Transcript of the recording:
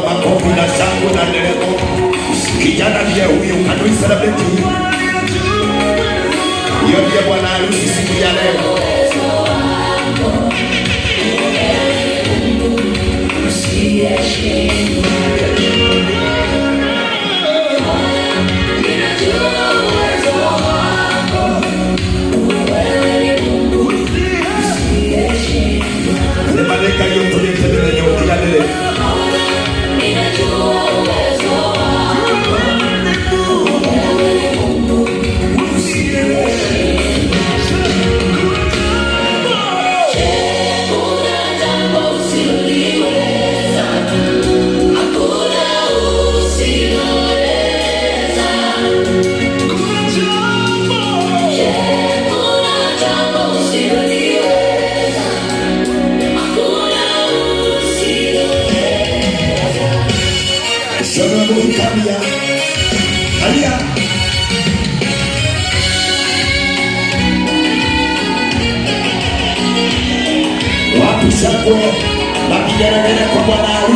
kwa makofi na shangwe na nderemo. Kijana ndiye huyu, can we celebrate him? Hiyo ndiye bwana harusi siku ya leo. Malaika yote yenye ukiadele Kalia, kalia. Watu shangwe na vigelegele kwa Bwana.